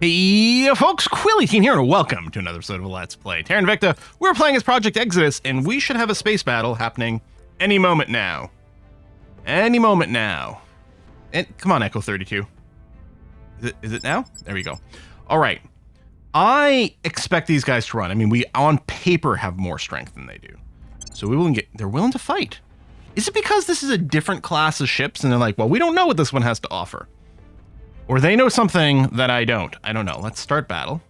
Hey folks, Quilly here and welcome to another episode of Let's Play Terra Invicta. We're playing as Project Exodus and we should have a space battle happening any moment now. Any moment now. And come on, Echo 32. Is it now? There we go. All right. I expect these guys to run. I mean, we on paper have more strength than they do. So they're willing to fight. Is it because this is a different class of ships and they're like, well, we don't know what this one has to offer? Or they know something that I don't. I don't know. Let's start battle.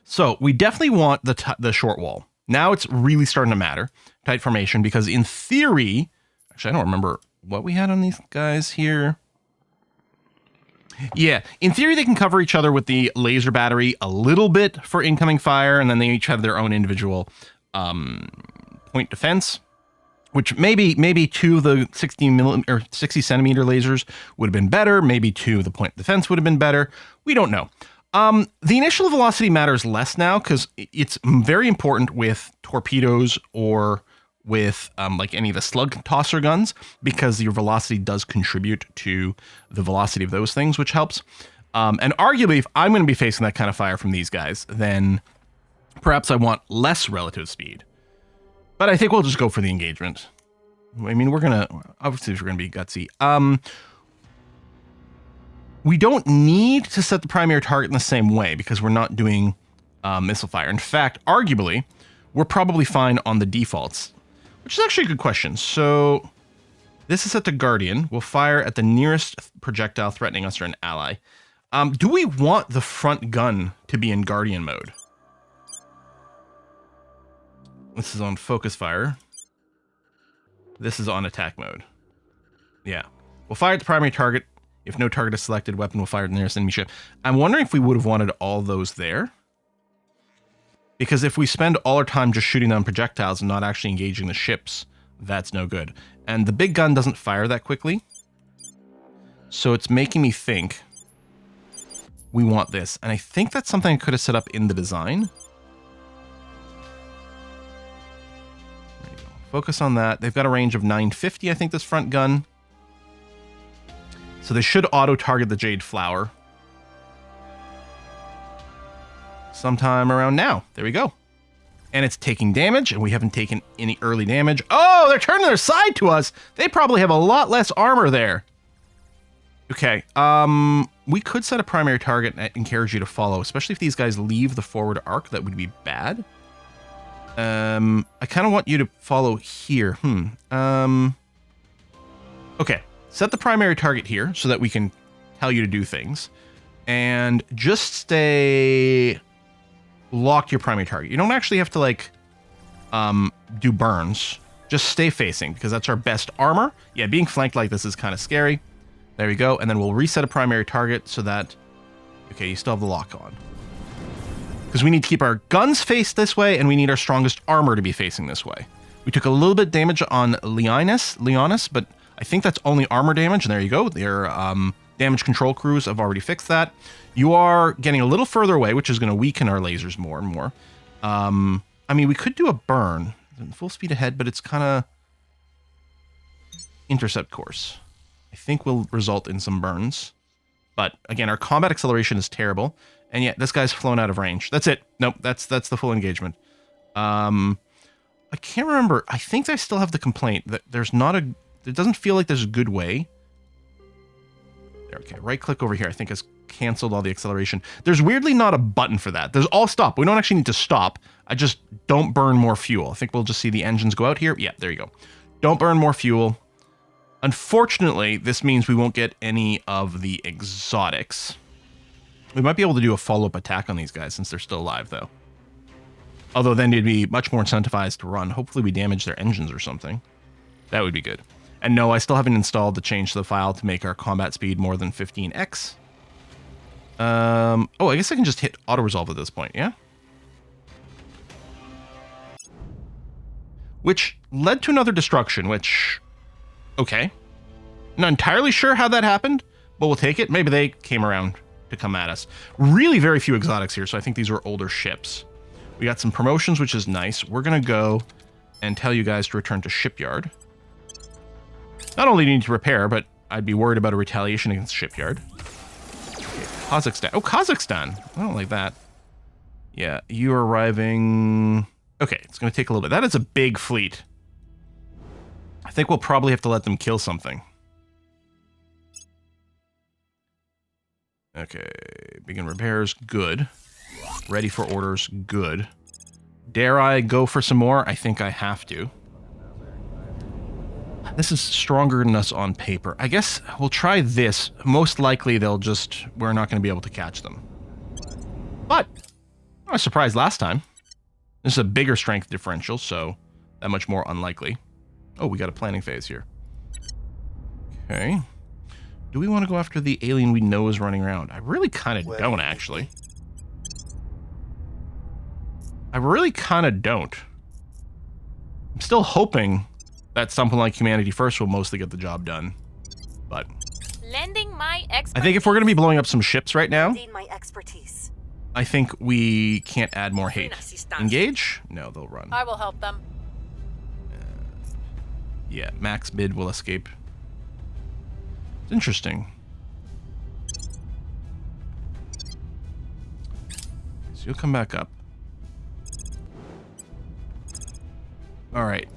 So we definitely want the short wall. Now it's really starting to matter. Tight formation, because in theory, actually, I don't remember what we had on these guys here. Yeah, in theory, they can cover each other with the laser battery a little bit for incoming fire, and then they each have their own individual point defense. Which maybe two of the 60 centimeter lasers would have been better. Maybe two of the point defense would have been better. We don't know. The initial velocity matters less now because it's very important with torpedoes or with like any of the slug tosser guns, because your velocity does contribute to the velocity of those things, which helps. And arguably, if I'm going to be facing that kind of fire from these guys, then perhaps I want less relative speed. But I think we'll just go for the engagement. I mean, obviously we're gonna be gutsy. We don't need to set the primary target in the same way because we're not doing missile fire. In fact, arguably, we're probably fine on the defaults, which is actually a good question. So this is set to Guardian. We'll fire at the nearest projectile threatening us or an ally. Do we want the front gun to be in Guardian mode? This is on focus fire. This is on attack mode. Yeah. We'll fire at the primary target. If no target is selected, weapon will fire at the nearest enemy ship. I'm wondering if we would have wanted all those there. Because if we spend all our time just shooting down projectiles and not actually engaging the ships, that's no good. And the big gun doesn't fire that quickly. So it's making me think we want this. And I think that's something I could have set up in the design. Focus on that. They've got a range of 950, I think, this front gun. So they should auto-target the Jade Flower. Sometime around now. There we go. And it's taking damage, and we haven't taken any early damage. Oh, they're turning their side to us! They probably have a lot less armor there. Okay, we could set a primary target and encourage you to follow, especially if these guys leave the forward arc. That would be bad. I kind of want you to follow here. Okay, set the primary target here so that we can tell you to do things. And just stay locked to your primary target. You don't actually have to, like, do burns. Just stay facing, because that's our best armor. Yeah, being flanked like this is kind of scary. There we go. And then we'll reset a primary target so that... Okay, you still have the lock on. Because we need to keep our guns faced this way, and we need our strongest armor to be facing this way. We took a little bit damage on Leonis, but I think that's only armor damage, and there you go. Their damage control crews have already fixed that. You are getting a little further away, which is going to weaken our lasers more and more. I mean, we could do a burn. Full speed ahead, but it's kind of intercept course. I think will result in some burns. But again, our combat acceleration is terrible. And yet, this guy's flown out of range. That's it. Nope, that's the full engagement. I can't remember. I think I still have the complaint that it doesn't feel like there's a good way. There, okay, right click over here. I think has canceled all the acceleration. There's weirdly not a button for that. There's all stop. We don't actually need to stop. I just don't burn more fuel. I think we'll just see the engines go out here. Yeah, there you go. Don't burn more fuel. Unfortunately, this means we won't get any of the exotics. We might be able to do a follow-up attack on these guys since they're still alive, though. Although then they'd be much more incentivized to run. Hopefully we damage their engines or something. That would be good. And no, I still haven't installed the change to the file to make our combat speed more than 15x. Oh, I guess I can just hit auto-resolve at this point, yeah? Which led to another destruction, which... Okay. Not entirely sure how that happened, but we'll take it. Maybe they came around to come at us. Really very few exotics here, so I think these were older ships. We got some promotions, which is nice. We're gonna go and tell you guys to return to shipyard. Not only do you need to repair, but I'd be worried about a retaliation against shipyard. Okay, Kazakhstan. Oh, Kazakhstan. I don't like that. Yeah, you're arriving... Okay, it's going to take a little bit. That is a big fleet. I think we'll probably have to let them kill something. Okay, begin repairs. Good. Ready for orders. Good. Dare I go for some more? I think I have to. This is stronger than us on paper. I guess we'll try this. Most likely they'll just... We're not going to be able to catch them. But I was surprised last time. This is a bigger strength differential, so that much more unlikely. Oh, we got a planning phase here. Okay. Do we want to go after the alien we know is running around? I really kind of don't, actually. I really kind of don't. I'm still hoping that something like Humanity First will mostly get the job done. But lending my expertise. I think if we're going to be blowing up some ships right now, My expertise. I think we can't add more hate. Engage? No, they'll run. I will help them. Yeah, max bid will escape. It's interesting. So you'll come back up. All right.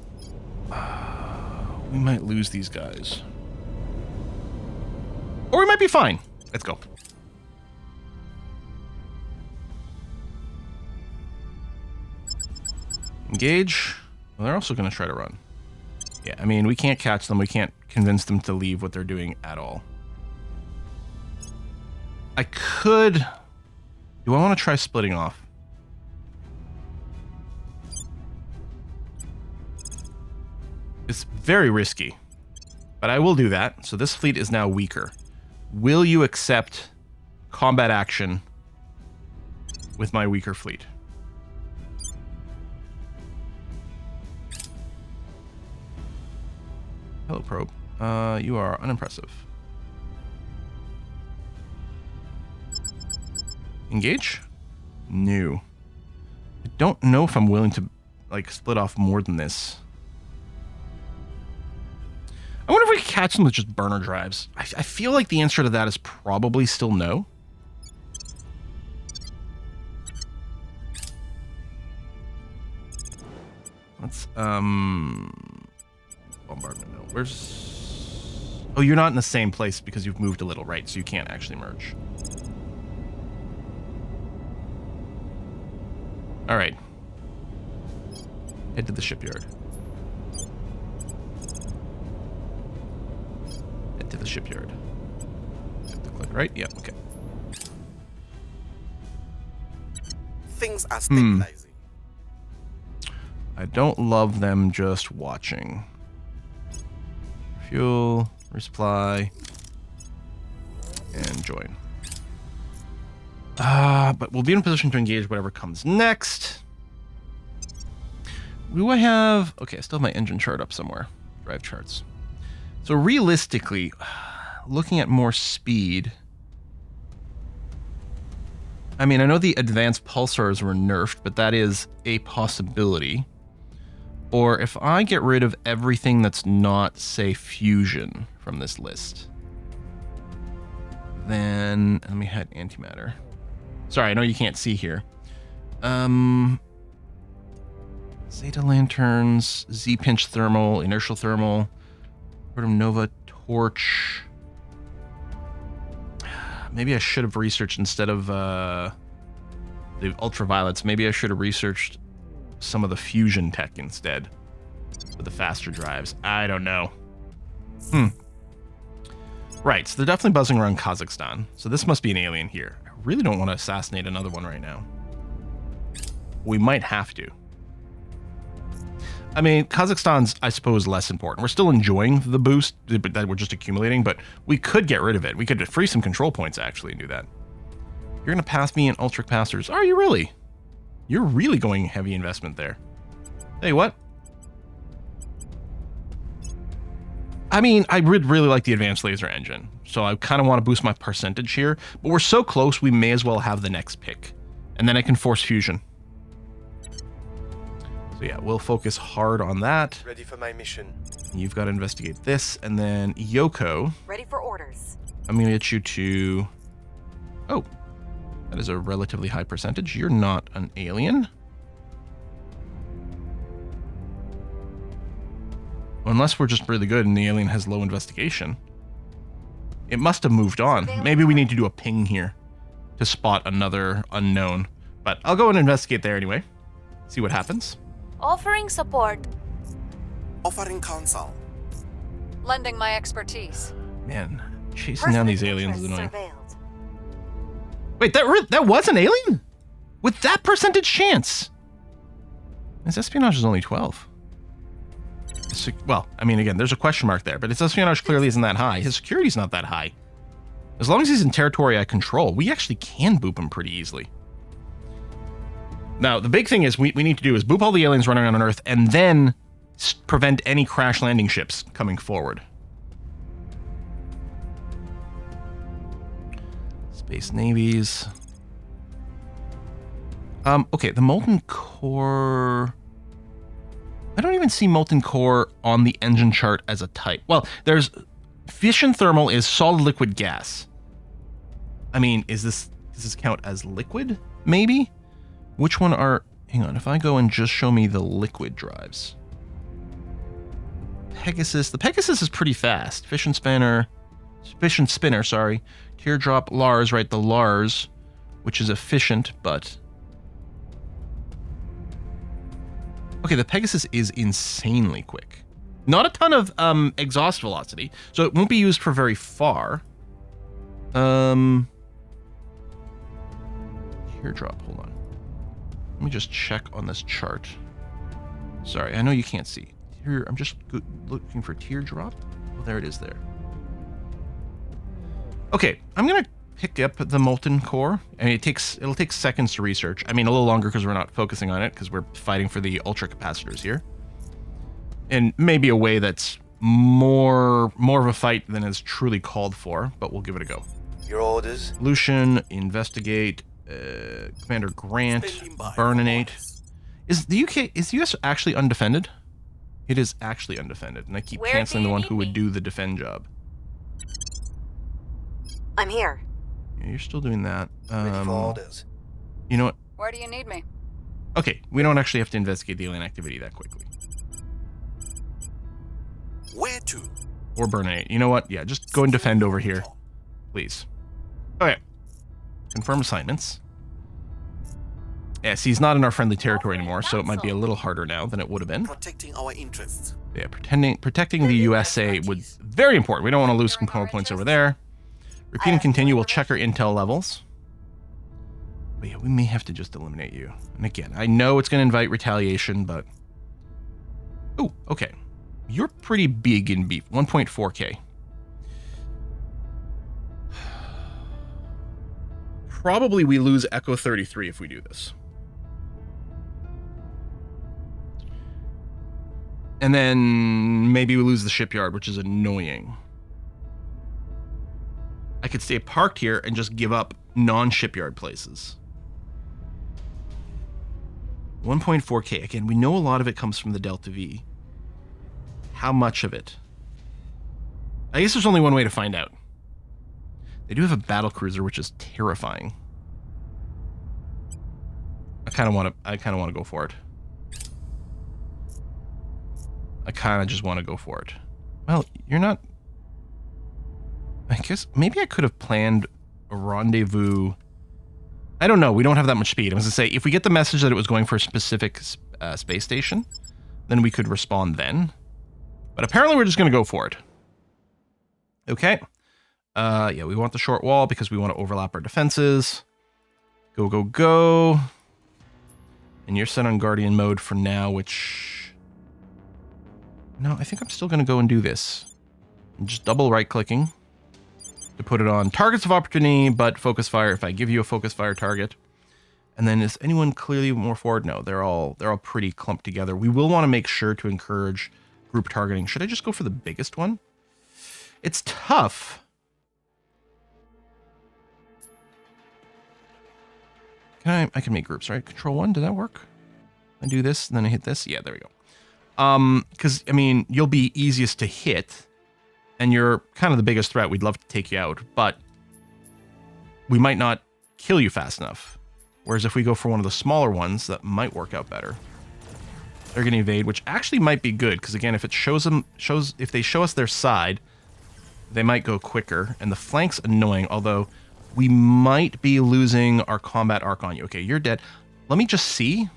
We might lose these guys. Or we might be fine. Let's go. Engage. Well, they're also going to try to run. Yeah, I mean, we can't catch them. We can't convince them to leave what they're doing at all. I could... Do I want to try splitting off? It's very risky, but I will do that. So this fleet is now weaker. Will you accept combat action with my weaker fleet? Hello, probe. You are unimpressive. Engage? No. I don't know if I'm willing to, like, split off more than this. I wonder if we could catch them with just burner drives. I feel like the answer to that is probably still no. Let's, bombardment, no. Where's... Oh, you're not in the same place because you've moved a little, right? So you can't actually merge. All right. Head to the shipyard. Head to the shipyard. Have to click right? Yeah, okay. Things are stabilizing. I don't love them just watching. Fuel, resupply, and join. But we'll be in a position to engage whatever comes next. Do I have... Okay, I still have my engine chart up somewhere. Drive charts. So realistically, looking at more speed... I mean, I know the advanced pulsars were nerfed, but that is a possibility. Or if I get rid of everything that's not, say, fusion from this list, then let me hit antimatter. Sorry, I know you can't see here. Zeta lanterns, Z-pinch thermal, inertial thermal, Protum Nova torch. Maybe I should have researched instead of the ultraviolets. Maybe I should have researched some of the fusion tech instead with the faster drives. I don't know. Right, so they're definitely buzzing around Kazakhstan. So this must be an alien here. I really don't want to assassinate another one right now. We might have to. I mean, Kazakhstan's, I suppose, less important. We're still enjoying the boost that we're just accumulating, but we could get rid of it. We could free some control points, actually, and do that. You're going to pass me in Ultric Passers. Are you really? You're really going heavy investment there. Hey, what? I mean, I would really like the advanced laser engine, so I kind of want to boost my percentage here, but we're so close, we may as well have the next pick. And then I can force fusion. So yeah, we'll focus hard on that. Ready for my mission. You've got to investigate this, and then Yoko. Ready for orders. I'm going to get you to Oh, that is a relatively high percentage. You're not an alien. Unless we're just really good and the alien has low investigation. It must have moved on. Maybe we need to do a ping here to spot another unknown. But I'll go and investigate there anyway. See what happens. Offering support. Offering counsel. Lending my expertise. Man, chasing down these aliens is annoying. Surveilled. Wait, that was an alien? With that percentage chance? His espionage is only 12. Well, I mean, again, there's a question mark there, but his espionage clearly isn't that high. His security's not that high. As long as he's in territory I control, we actually can boop him pretty easily. Now, the big thing is we need to do is boop all the aliens running around on Earth and then prevent any crash landing ships coming forward. Space navies. Okay, the molten core... I don't even see molten core on the engine chart as a type. Well, there's fission thermal is solid liquid gas. I mean, does this count as liquid? Maybe? Which one are... Hang on, if I go and just show me the liquid drives. Pegasus. The Pegasus is pretty fast. Fission spinner, sorry. Teardrop, Lars, right? The Lars, which is efficient, but... Okay, the Pegasus is insanely quick. Not a ton of exhaust velocity, so it won't be used for very far. Teardrop, hold on. Let me just check on this chart. Sorry, I know you can't see. Here, I'm just looking for teardrop. Oh, there it is there. Okay, I'm gonna pick up the molten core. I mean, it'll take seconds to research. I mean, a little longer because we're not focusing on it because we're fighting for the ultra capacitors here. And maybe a way that's more of a fight than is truly called for, but we'll give it a go. Your orders? Lucian, investigate, Commander Grant, burninate. Is the US actually undefended? It is actually undefended, and I keep canceling the one who would do the defend job. I'm here. Yeah, you're still doing that. Ready for orders. You know what? Where do you need me? Okay, we don't actually have to investigate the alien activity that quickly. Where to? Or burninate. You know what? Yeah, just go and defend over here, please. Okay. Confirm assignments. Yeah, see, he's not in our friendly territory anymore, so it might be a little harder now than it would have been. Protecting our interests. Yeah, protecting the USA was very important. We don't want to lose component points over there. Repeat and continue. We'll check our intel levels. But yeah, we may have to just eliminate you. And again, I know it's going to invite retaliation, but... Oh, okay. You're pretty big in beef. 1.4K. Probably we lose Echo 33 if we do this. And then maybe we lose the shipyard, which is annoying. I could stay parked here and just give up non-shipyard places. 1.4K. Again, we know a lot of it comes from the Delta V. How much of it? I guess there's only one way to find out. They do have a battle cruiser, which is terrifying. I kind of want to go for it. I kind of just want to go for it. Well, you're not... I guess maybe I could have planned a rendezvous. I don't know. We don't have that much speed. I was going to say, if we get the message that it was going for a specific space station, then we could respond then. But apparently we're just going to go for it. Okay. Yeah, we want the short wall because we want to overlap our defenses. Go, go, go. And you're set on Guardian mode for now, which... No, I think I'm still going to go and do this. I'm just double right-clicking to put it on targets of opportunity, but focus fire if I give you a focus fire target. And then is anyone clearly more forward? No, they're all pretty clumped together. We will want to make sure to encourage group targeting. Should I just go for the biggest one? It's tough. I can make groups, right? Control 1, did that work? I do this, and then I hit this. Yeah, there we go. Because, I mean, you'll be easiest to hit, and you're kind of the biggest threat. We'd love to take you out, but we might not kill you fast enough. Whereas if we go for one of the smaller ones, that might work out better. They're going to evade, which actually might be good, because again, if it if they show us their side, they might go quicker, and the flank's annoying, although we might be losing our combat arc on you. Okay, you're dead. Let me just see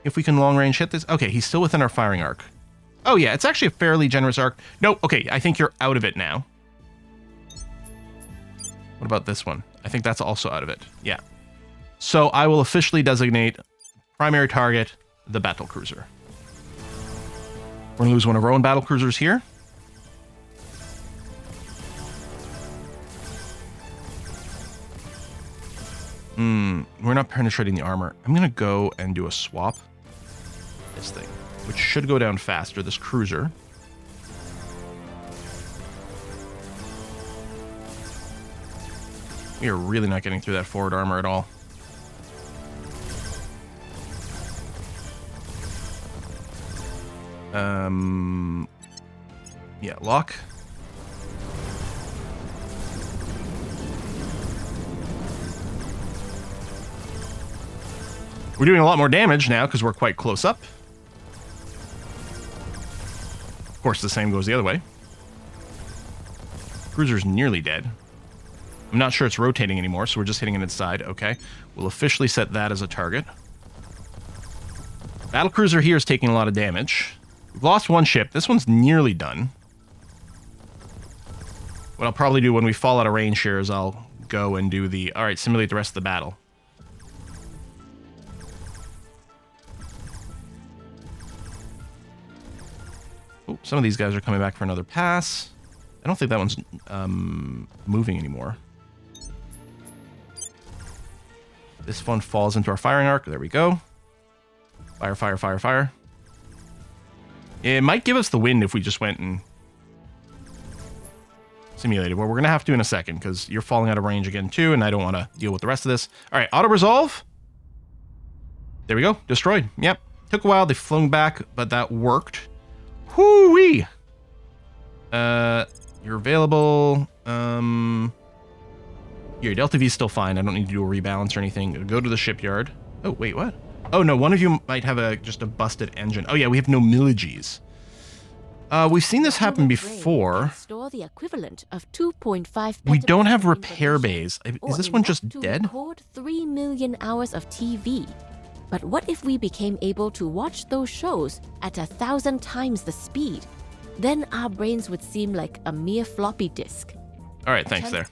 if we can long range hit this. Okay, he's still within our firing arc. Oh yeah, it's actually a fairly generous arc. No, okay, I think you're out of it now. What about this one? I think that's also out of it. Yeah. So I will officially designate primary target the battle cruiser. We're going to lose one of our own battle cruisers here. We're not penetrating the armor. I'm going to go and do a swap. This thing, which should go down faster, this cruiser. We are really not getting through that forward armor at all. Yeah, lock. We're doing a lot more damage now because we're quite close up. Of course, the same goes the other way. Cruiser's nearly dead. I'm not sure it's rotating anymore, so we're just hitting it inside. Okay, we'll officially set that as a target. Battlecruiser here is taking a lot of damage. We've lost one ship. This one's nearly done. What I'll probably do when we fall out of range here is I'll go and do the... Alright, simulate the rest of the battle. Oh, some of these guys are coming back for another pass. I don't think that one's moving anymore. This one falls into our firing arc. There we go. Fire, fire, fire, fire. It might give us the win if we just went and simulated. Well, we're going to have to in a second because you're falling out of range again too, and I don't want to deal with the rest of this. All right, auto-resolve. There we go. Destroyed. Yep. Took a while. They flung back, but that worked. Whoo-wee! You're available. Your Delta V is still fine. I don't need to do a rebalance or anything. Go to the shipyard. Oh, wait, what? Oh, no, one of you might have just a busted engine. Oh, yeah, we have no millages. We've seen this happen before. Store the equivalent of 2.5 We don't have petabytes of repair information, bays. or Is this one enough just to dead? record 3 million hours of TV. But what if we became able to watch those shows at 1,000 times the speed? Then our brains would seem like a mere floppy disk. All right, thanks there.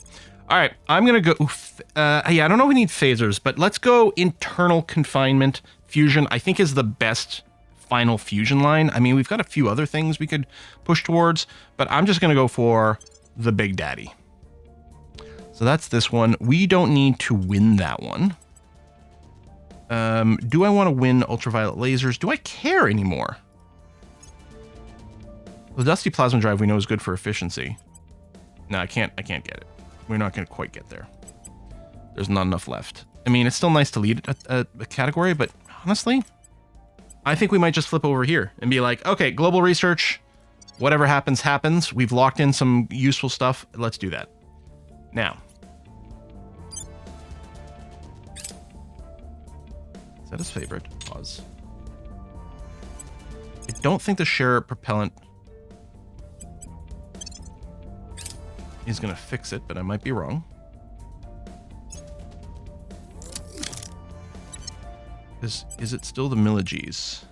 All right, I'm going to go... yeah, I don't know if we need phasers, but let's go internal confinement. Fusion, I think, is the best final fusion line. I mean, we've got a few other things we could push towards, but I'm just going to go for the Big Daddy. So that's this one. We don't need to win that one. Do I want to win ultraviolet lasers? Do I care anymore? The Dusty Plasma Drive we know is good for efficiency. No, I can't get it. We're not going to quite get there. There's not enough left. I mean, it's still nice to lead a category, but honestly, I think we might just flip over here and be like, okay, global research, whatever happens, happens. We've locked in some useful stuff. Let's do that. Now. Is that his favorite? Pause. I don't think the share propellant is going to fix it, but I might be wrong. Is it still the millages?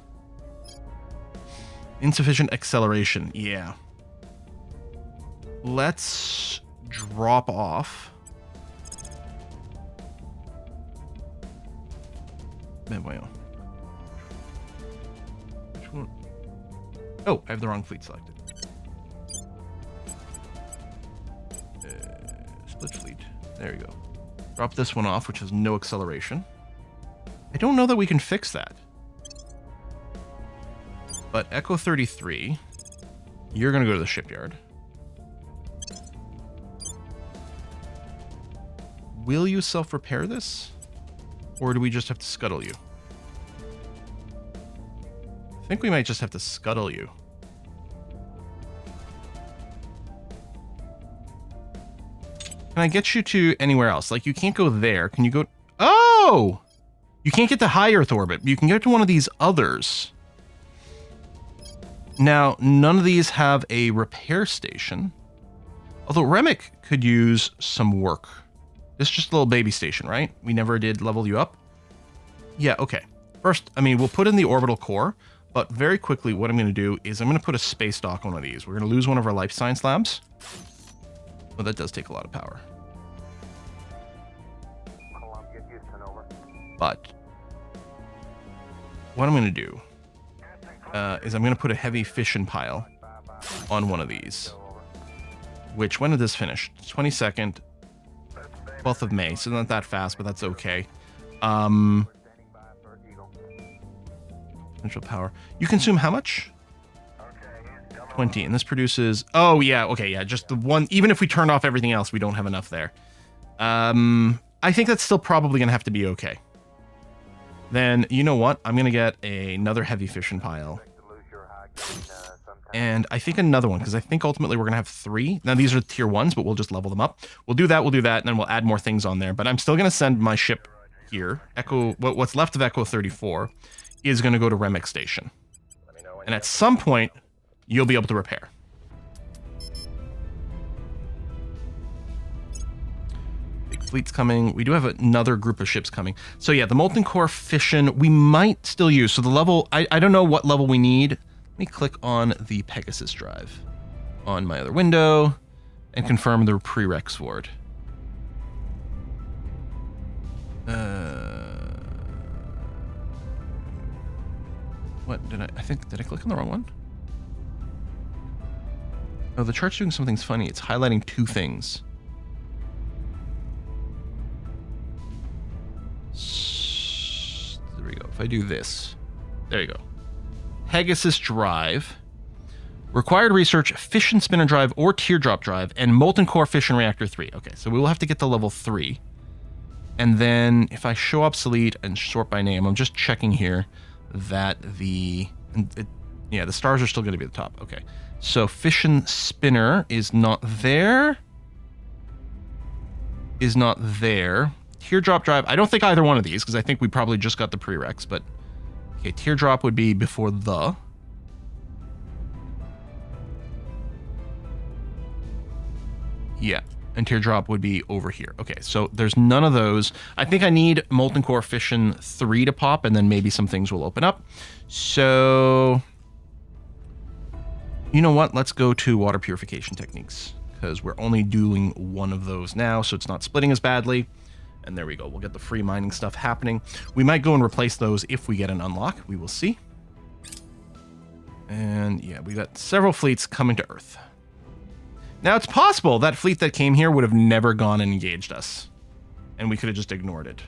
Insufficient acceleration. Yeah. Let's drop off. Which one? Oh, I have the wrong fleet selected. Split fleet. There you go. Drop this one off, which has no acceleration. I don't know that we can fix that. But Echo 33, you're going to go to the shipyard. Will you self-repair this? Or do we just have to scuttle you? I think we might just have to scuttle you. Kind Can I get you to anywhere else? Like, you can't go there. Can you go... Oh! You can't get to high Earth orbit. You can get to one of these others. Now, none of these have a repair station. Although Remick could use some work. This is just a little baby station, right? We never did level you up. Yeah, okay. First, I mean, we'll put in the orbital core, but very quickly what I'm going to do is I'm going to put a space dock on one of these. We're going to lose one of our life science labs. Well, that does take a lot of power. But what I'm going to do is I'm going to put a heavy fission pile on one of these. Which, when did this finish? 22nd, 12th of May. So not that fast, but that's okay. Central power. You consume how much? 20. And this produces... Oh, yeah. Okay, yeah. Just the one... Even if we turned off everything else, we don't have enough there. I think that's still probably going to have to be okay. Then, you know what? I'm going to get another heavy fission pile. And I think another one, because I think ultimately we're going to have 3. Now, these are tier 1s, but we'll just level them up. We'll do that, and then we'll add more things on there. But I'm still going to send my ship here. Echo, what's left of Echo 34 is going to go to Remick Station. And at some point, you'll be able to repair. Big fleet's coming. We do have another group of ships coming. So yeah, the Molten Core Fission, we might still use. So the level, I don't know what level we need. Let me click on the Pegasus drive on my other window and confirm the prereqs for it. What did I think, did I click on the wrong one? Oh, the chart's doing something funny. It's highlighting 2 things. There we go. If I do this, there you go. Pegasus drive, required research, fission spinner drive or teardrop drive, and molten core fission reactor 3. Okay, so we will have to get to level 3. And then if I show obsolete and sort by name, I'm just checking here that the stars are still going to be at the top. Okay, so fission spinner is not there. Teardrop drive, I don't think either one of these, because I think we probably just got the prereqs, but okay, teardrop would be before the. Yeah, and teardrop would be over here. Okay, so there's none of those. I think I need molten core fission 3 to pop, and then maybe some things will open up. So, you know what? Let's go to water purification techniques, because we're only doing one of those now, so it's not splitting as badly. And there we go. We'll get the free mining stuff happening. We might go and replace those if we get an unlock. We will see. And yeah, we got several fleets coming to Earth. Now, it's possible that fleet that came here would have never gone and engaged us. And we could have just ignored it.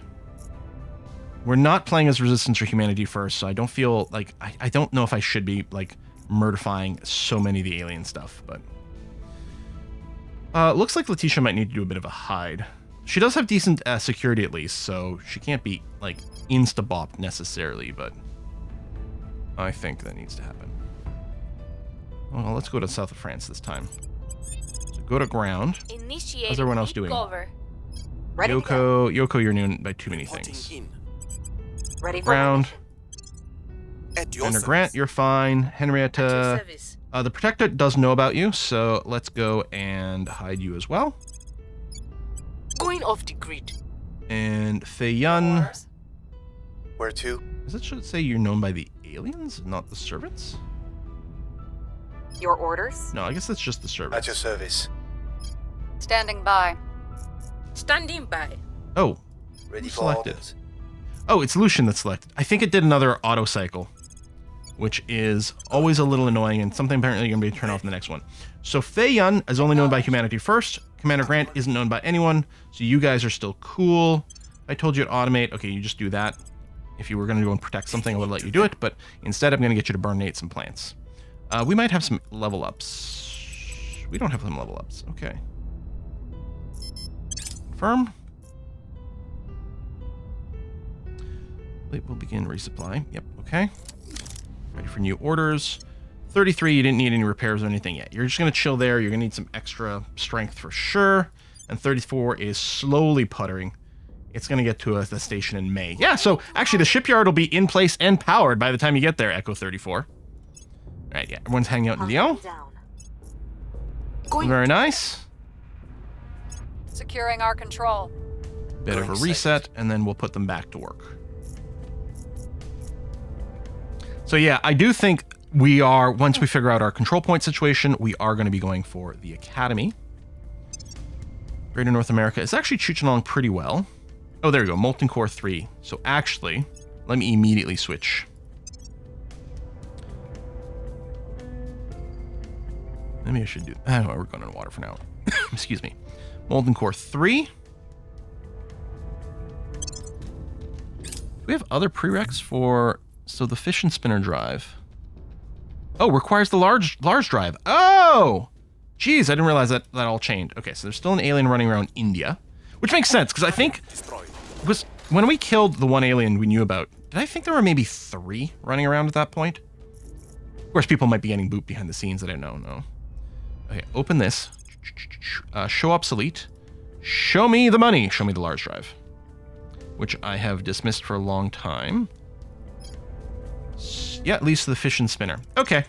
We're not playing as Resistance or Humanity first, so I don't feel like... I don't know if I should be, like, murderifying so many of the alien stuff, but... looks like Letitia might need to do a bit of a hide. She does have decent security at least, so she can't be, like, insta-bopped necessarily, but I think that needs to happen. Well, let's go to south of France this time. So go to ground. How's everyone else doing? Yoko, you're doing by too many things. Ready for Ground. At your Commander Grant, you're fine. Henrietta, the Protector does know about you, so let's go and hide you as well. Going off the grid. And Fei Yun. Where to? Does it should say you're known by the aliens, not the servants? Your orders? No, I guess that's just the servants. At your service. Standing by. Standing by. Oh, Ready who for selected? orders. Oh, it's Lucian that's selected. I think it did another auto cycle, which is always a little annoying and something apparently going to be turned off in the next one. So Fei Yun is only known by humanity first. Commander Grant isn't known by anyone, so you guys are still cool. I told you to automate. Okay, you just do that. If you were going to go and protect something, I would let you do it, but instead I'm going to get you to burnate some plants. We might have some level ups. We don't have some level ups. Okay. Confirm. Fleet will begin resupply. Yep, okay. Ready for new orders. 33, you didn't need any repairs or anything yet. You're just going to chill there. You're going to need some extra strength for sure. and 34 is slowly puttering. It's going to get to the station in May. Yeah, so actually the shipyard will be in place and powered by the time you get there, Echo 34. All right, yeah, everyone's hanging out in Lyon. Very nice. Securing our control. Bit of a reset, and then we'll put them back to work. So yeah, I do think we are, once we figure out our control point situation, we are going to be going for the Academy. Greater North America is actually chuching along pretty well. Oh, there we go, Molten Core 3. So actually, let me immediately switch. Maybe I should do, oh, we're going in water for now. Excuse me. Molten Core 3. Do we have other prereqs for, so the fission spinner drive. Oh, requires the large drive. Oh! Geez, I didn't realize that all changed. Okay, so there's still an alien running around India, which makes sense, because I think was when we killed the one alien we knew about, did I think there were maybe 3 running around at that point? Of course, people might be getting booped behind the scenes that I don't know. Okay, open this. Show obsolete. Show me the money. Show me the large drive, which I have dismissed for a long time. Yeah, at least the fission spinner. Okay.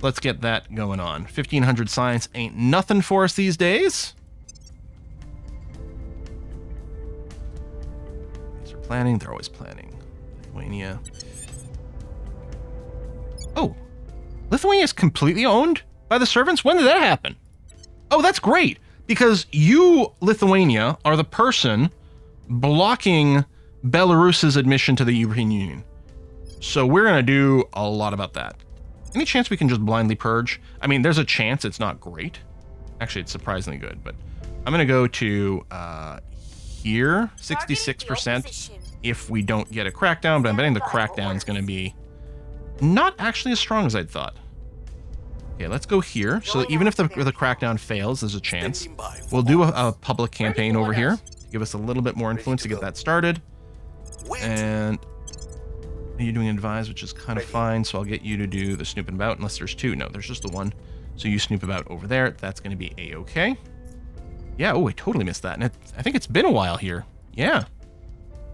Let's get that going on. 1500 science ain't nothing for us these days. These are planning. They're always planning. Lithuania. Oh. Lithuania is completely owned by the servants? When did that happen? Oh, that's great. Because you, Lithuania, are the person blocking Belarus's admission to the European Union. So we're going to do a lot about that. Any chance we can just blindly purge? I mean, there's a chance it's not great. Actually, it's surprisingly good, but I'm going to go to here, 66% if we don't get a crackdown, but I'm betting the crackdown is going to be not actually as strong as I'd thought. Okay, let's go here. So even if the crackdown fails, there's a chance. We'll do a public campaign over here to give us a little bit more influence to get that started. And you're doing advise, which is kind of fine, so I'll get you to do the snooping about, unless there's 2. No, there's just the 1. So you snoop about over there. That's going to be a-okay. Yeah, oh, I totally missed that. And I think it's been a while here. Yeah.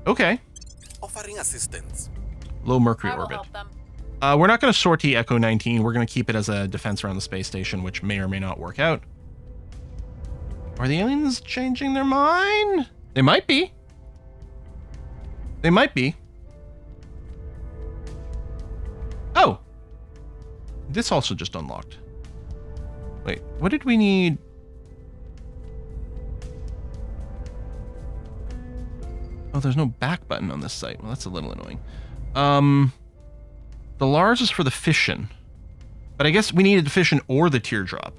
Okay. Offering assistance. Low Mercury I will orbit. help them. We're not going to sortie Echo 19. We're going to keep it as a defense around the space station, which may or may not work out. Are the aliens changing their mind? They might be. They might be. Oh! This also just unlocked. Wait, what did we need? Oh, there's no back button on this site. Well, that's a little annoying. The Lars is for the fission. But I guess we needed the fission or the teardrop.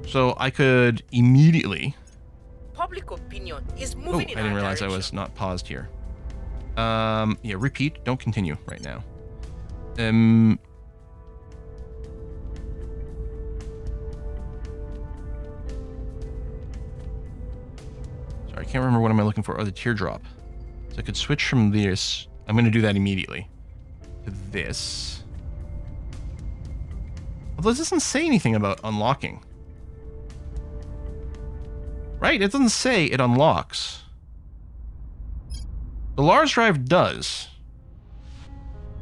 So I could immediately... Public opinion is Oh, I moving in didn't our realize I direction. was not paused here. Yeah, repeat. Don't continue right now. Sorry, I can't remember what am I looking for. Oh, the teardrop. So I could switch from this. I'm going to do that immediately. To this. Although this doesn't say anything about unlocking. Right? It doesn't say it unlocks. The Lars drive does.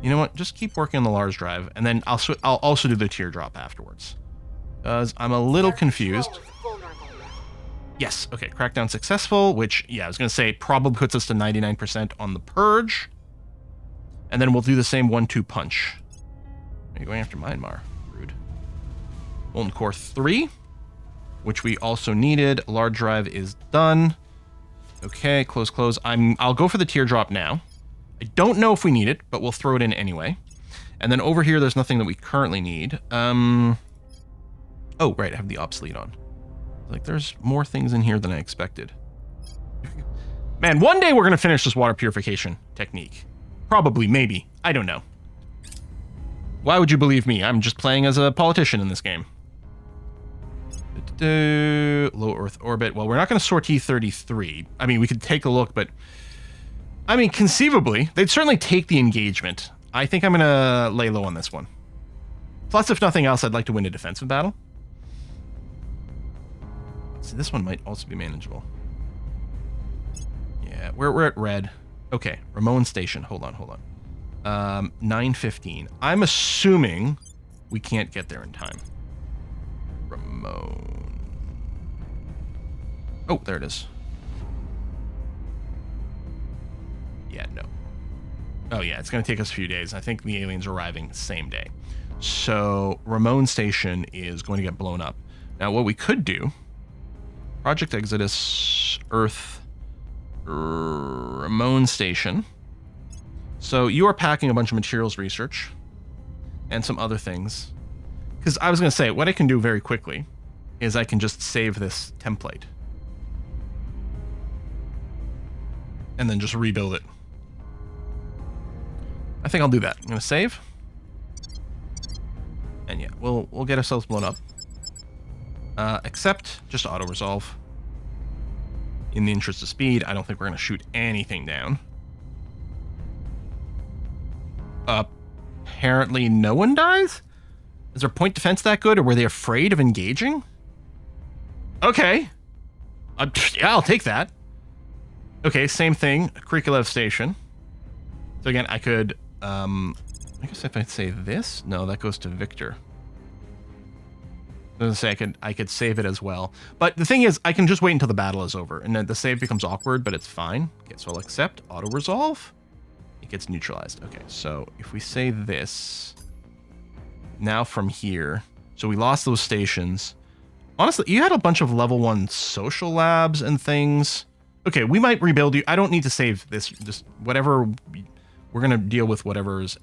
You know what? Just keep working on the Lars drive, and then I'll also do the teardrop afterwards. Because I'm a little confused. Yes, okay, crackdown successful, which, yeah, I was going to say probably puts us to 99% on the purge. And then we'll do the same 1-2 punch. Are you going after Myanmar? Rude. Molten Core 3, which we also needed. Large drive is done. Okay, close. I'll go for the teardrop now. I don't know if we need it, but we'll throw it in anyway. And then over here, there's nothing that we currently need. Oh, right, I have the obsolete on. Like, there's more things in here than I expected. Man, one day we're going to finish this water purification technique. Probably, maybe. I don't know. Why would you believe me? I'm just playing as a politician in this game. Low Earth orbit. Well, we're not going to sortie 33. I mean, we could take a look, but... I mean, conceivably, they'd certainly take the engagement. I think I'm going to lay low on this one. Plus, if nothing else, I'd like to win a defensive battle. So this one might also be manageable. Yeah, we're at red. Okay, Ramon Station. Hold on. 9:15. I'm assuming we can't get there in time. Ramon. Oh, there it is. Yeah, no. Oh, yeah, it's going to take us a few days. I think the aliens are arriving the same day. So, Ramon Station is going to get blown up. Now, what we could do... Project Exodus, Earth, Ramon Station. So, you are packing a bunch of materials research and some other things. Because I was going to say, what I can do very quickly is I can just save this template. And then just rebuild it. I think I'll do that. I'm going to save. And yeah, we'll get ourselves blown up. Except just auto-resolve. In the interest of speed, I don't think we're going to shoot anything down. Apparently no one dies? Is their point defense that good, or were they afraid of engaging? Okay. Yeah, I'll take that. Okay, same thing. Krikalev Station. So again, I could... I guess if I'd say this... No, that goes to Victor. I was gonna say I could save it as well. But the thing is, I can just wait until the battle is over, and then the save becomes awkward, but it's fine. Okay, so I'll accept. Auto-resolve. It gets neutralized. Okay, so if we say this... Now from here... So we lost those stations. Honestly, you had a bunch of level 1 social labs and things. Okay, we might rebuild you. I don't need to save this. Just whatever... We're going to deal with whatever's...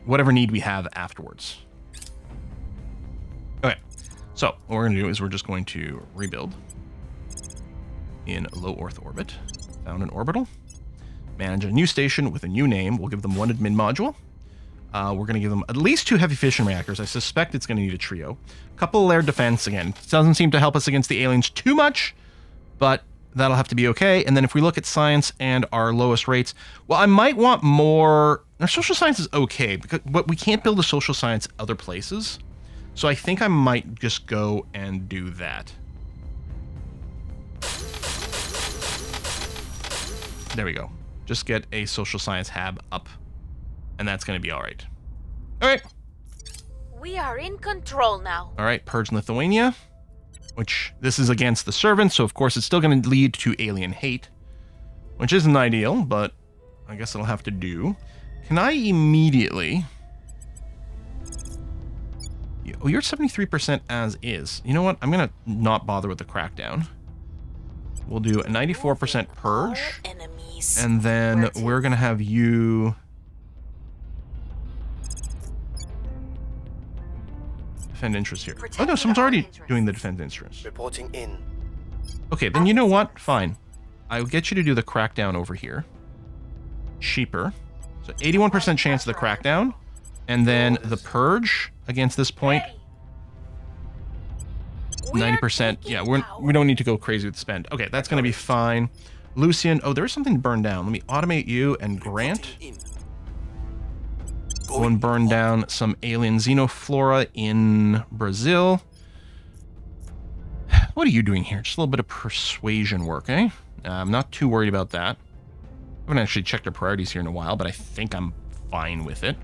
whatever need we have afterwards. Okay, so what we're going to do is we're just going to rebuild in low Earth orbit. Found an orbital. Manage a new station with a new name. We'll give them one admin module. We're going to give them at least 2 heavy fission reactors. I suspect it's going to need a trio. A couple of layered defense. Again, doesn't seem to help us against the aliens too much, but that'll have to be okay. And then if we look at science and our lowest rates, well, I might want more... Our social science is okay, but we can't build a social science other places. So I think I might just go and do that. There we go. Just get a social science hab up. And that's going to be all right. All right. We are in control now. All right, purge Lithuania. Which, this is against the servants, so of course it's still going to lead to alien hate. Which isn't ideal, but I guess it'll have to do. Can I immediately... Oh, you're 73% as is. You know what? I'm going to not bother with the crackdown. We'll do a 94% purge. And then we're going to have you... Defend interest here. Oh no, someone's already doing the defend interest. Reporting in. Okay, then you know what? Fine. I'll get you to do the crackdown over here. Cheaper. So 81% chance of the crackdown. And then the purge against this point. 90%. Yeah, we don't need to go crazy with spend. Okay, that's going to be fine. Lucian. Oh, there's something burned down. Let me automate you and Grant. Go and burn down some alien xenoflora in Brazil. What are you doing here? Just a little bit of persuasion work, eh? I'm not too worried about that. I haven't actually checked our priorities here in a while, but I think I'm fine with it.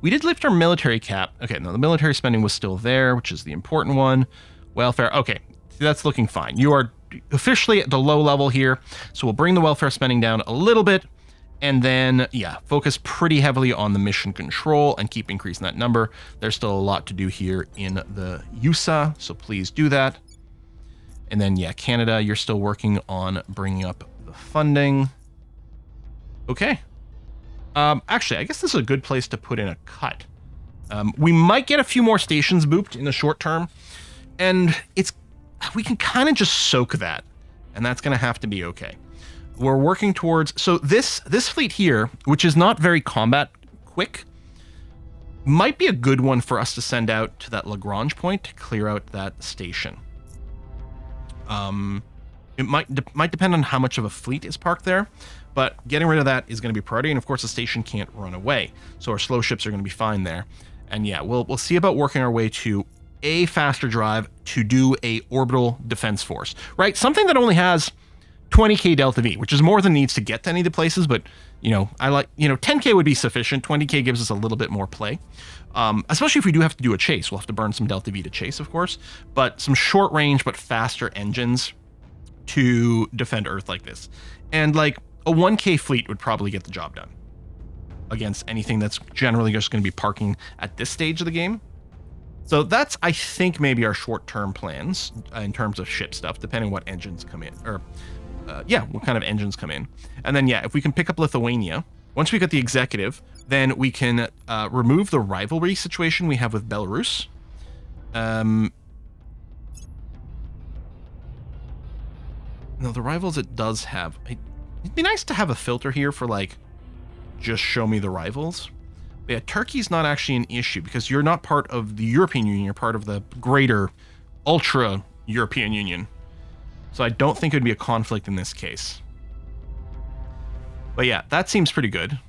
We did lift our military cap. Okay, no, the military spending was still there, which is the important one. Welfare. Okay, that's looking fine. You are officially at the low level here, so we'll bring the welfare spending down a little bit. And then, yeah, focus pretty heavily on the mission control and keep increasing that number. There's still a lot to do here in the USA, so please do that. And then, yeah, Canada, you're still working on bringing up the funding. Okay. Actually, I guess this is a good place to put in a cut. We might get a few more stations booped in the short term, and we can kind of just soak that, and that's going to have to be okay. We're working towards... So this fleet here, which is not very combat quick, might be a good one for us to send out to that Lagrange point to clear out that station. It might depend on how much of a fleet is parked there, but getting rid of that is going to be priority, and of course the station can't run away, so our slow ships are going to be fine there. And yeah, we'll see about working our way to a faster drive to do a orbital defense force, right? Something that only has 20k delta V, which is more than needs to get to any of the places, but, you know, 10k would be sufficient. 20k gives us a little bit more play, especially if we do have to do a chase. We'll have to burn some delta V to chase, of course, but some short range but faster engines to defend Earth like this. And like a 1k fleet would probably get the job done against anything that's generally just going to be parking at this stage of the game. So that's, I think, maybe our short-term plans in terms of ship stuff, depending what engines come in, or what kind of engines come in. And then, if we can pick up Lithuania, once we get the executive, then we can remove the rivalry situation we have with Belarus. No, the rivals it does have. It'd be nice to have a filter here for, like, just show me the rivals. But yeah, Turkey's not actually an issue because you're not part of the European Union. You're part of the greater ultra European Union. So I don't think it would be a conflict in this case. But yeah, that seems pretty good.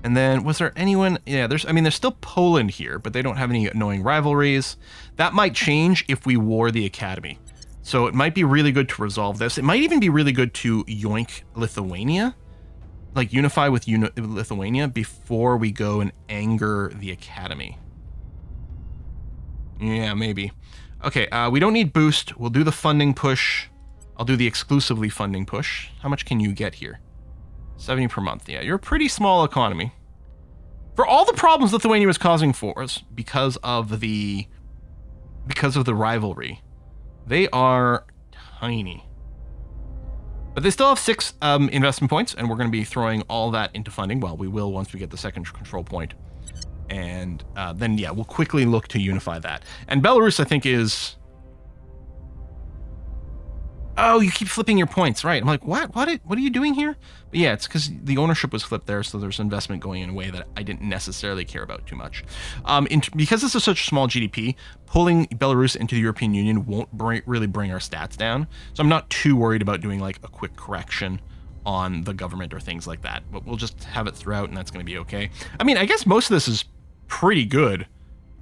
And then was there anyone? Yeah, there's still Poland here, but they don't have any annoying rivalries. That might change if we war the Academy. So it might be really good to resolve this. It might even be really good to yoink Lithuania. Like unify with Lithuania before we go and anger the Academy. Yeah, maybe. Okay, we don't need boost. We'll do the funding push. I'll do the exclusively funding push. How much can you get here? 70 per month. Yeah, you're a pretty small economy. For all the problems Lithuania was causing for us because of the rivalry, they are tiny. But they still have 6 investment points, and we're going to be throwing all that into funding. Well, we will once we get the second control point. And then, we'll quickly look to unify that. And Belarus, I think, is... Oh, you keep flipping your points, right. I'm like, what? What are you doing here? But yeah, it's because the ownership was flipped there, so there's investment going in a way that I didn't necessarily care about too much. Because this is such a small GDP, pulling Belarus into the European Union won't really bring our stats down. So I'm not too worried about doing like a quick correction on the government or things like that. But we'll just have it throughout, and that's going to be okay. I mean, I guess most of this is pretty good.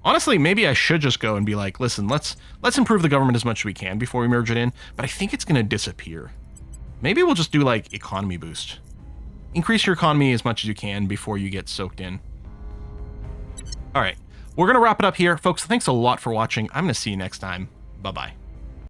Honestly, maybe I should just go and be like, listen, let's improve the government as much as we can before we merge it in, but I think it's going to disappear. Maybe we'll just do like economy boost. Increase your economy as much as you can before you get soaked in. All right, we're going to wrap it up here. Folks, thanks a lot for watching. I'm going to see you next time. Bye-bye.